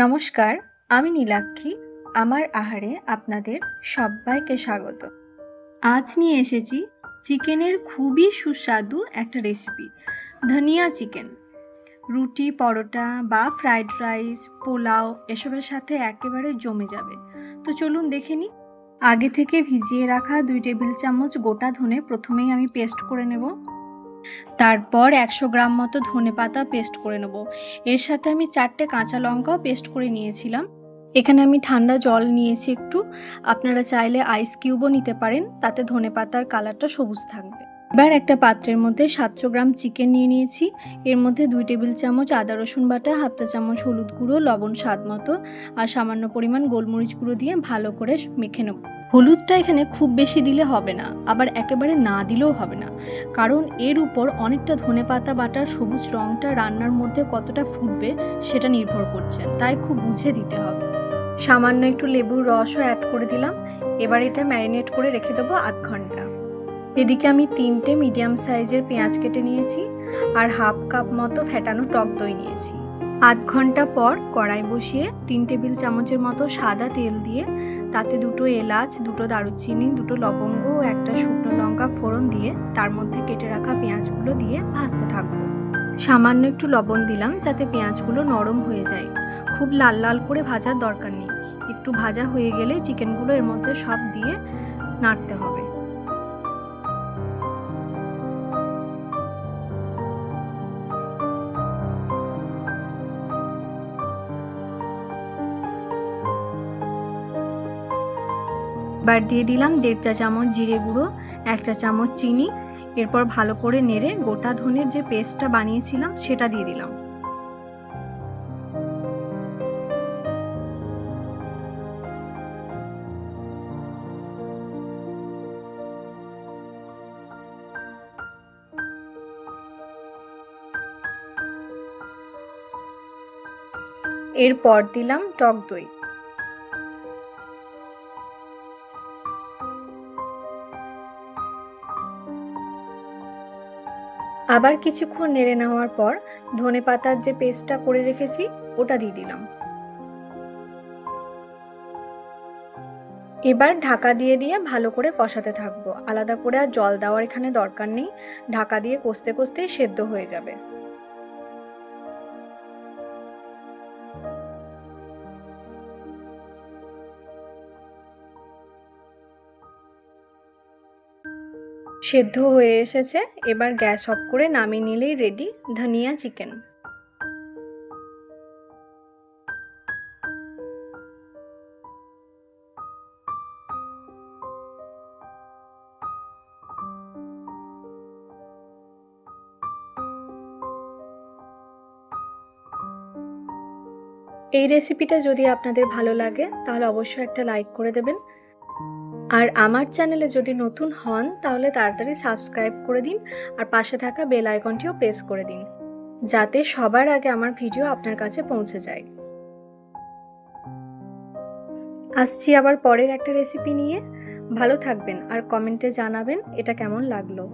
নমস্কার, আমি নীলাক্ষী। আমার আহারে আপনাদের সব্বাইকে স্বাগত। আজ নিয়ে এসেছি চিকেনের খুবই সুস্বাদু একটা রেসিপি, ধনিয়া চিকেন। রুটি, পরোটা বা ফ্রাইড রাইস, পোলাও এসবের সাথে একেবারে জমে যাবে। তো চলুন দেখে নিই। আগে থেকে ভিজিয়ে রাখা 2 টেবিল চামচ গোটা ধনে প্রথমেই আমি পেস্ট করে নেব। তারপর 100 গ্রাম মতো ধনেপাতা পেস্ট করে নেব। এর সাথে আমি 4টে কাঁচা লঙ্কাও পেস্ট করে নিয়েছিলাম। এখানে আমি ঠান্ডা জল নিয়েছি একটু। আপনারা চাইলে আইস কিউবও নিতে পারেন, তাতে ধনেপাতার কালারটা সবুজ থাকবে। এবার একটা পাত্রের মধ্যে 700 গ্রাম চিকেন নিয়ে নিয়েছি। এর মধ্যে 2 টেবিল চামচ আদা রসুন বাটা, হাফ চা চামচ হলুদ গুঁড়ো, লবণ স্বাদ মতো আর সামান্য পরিমাণ গোলমরিচ গুঁড়ো দিয়ে ভালো করে মেখে নেব। হলুদটা এখানে খুব বেশি দিলে হবে না, আবার একেবারে না দিলেও হবে না, কারণ এর উপর অনেকটা ধনেপাতা বাটার সবুজ রঙটা রান্নার মধ্যে কতটা ফুটবে সেটা নির্ভর করছে, তাই খুব বুঝে দিতে হবে। সামান্য একটু লেবুর রসও অ্যাড করে দিলাম। এবার এটা ম্যারিনেট করে রেখে দেবো আধ ঘন্টা। এদিকে আমি 3টে মিডিয়াম সাইজের পেঁয়াজ কেটে নিয়েছি আর হাফ কাপ মতো ফেটানো টক দই নিয়েছি। আধ ঘন্টা পর কড়াই বসিয়ে 3 টেবিল চামচের মতো সাদা তেল দিয়ে তাতে 2টো এলাচ, 2টো দারুচিনি, 2টো লবঙ্গ ও একটা শুকনো লঙ্কা ফোড়ন দিয়ে তার মধ্যে কেটে রাখা পেঁয়াজগুলো দিয়ে ভাজতে থাকবো। সামান্য একটু লবণ দিলাম যাতে পেঁয়াজগুলো নরম হয়ে যায়। খুব লাল লাল করে ভাজার দরকার নেই, একটু ভাজা হয়ে গেলে চিকেনগুলো এর মধ্যে সব দিয়ে নাড়তে হবে। এবার দিয়ে দিলাম 1.5 চা চামচ জিরে গুঁড়ো, 1 চা চামচ চিনি। এরপর ভালো করে নেড়ে গোটা ধনের যে পেস্টটা বানিয়েছিলাম সেটা দিয়ে দিলাম। এরপর দিলাম টক দই। আবার কিছুক্ষণ নেড়ে নেওয়ার পর ধনেপাতার যে পেস্টটা করে রেখেছি ওটা দিয়ে দিলাম। এবার ঢাকা দিয়ে দিয়ে ভালো করে কষাতে থাকবো। আলাদা করে আর জল দেওয়ার এখানে দরকার নেই, ঢাকা দিয়ে কষতে কষতেই সেদ্ধ হয়ে যাবে। সেদ্ধ হয়ে এসেছে, এবার গ্যাস অফ করে নামিয়ে নিলেই রেডি ধনিয়া চিকেন। এই রেসিপিটা যদি আপনাদের ভালো লাগে তাহলে অবশ্যই একটা লাইক করে দেবেন। আর আমার চ্যানেলে যদি নতুন হন তাহলে তাড়াতাড়ি সাবস্ক্রাইব করে দিন আর পাশে থাকা বেল আইকনটিও প্রেস করে দিন, যাতে সবার আগে আমার ভিডিও আপনার কাছে পৌঁছে যায়। আসছি আবার পরের একটা রেসিপি নিয়ে। ভালো থাকবেন আর কমেন্টে জানাবেন এটা কেমন লাগলো।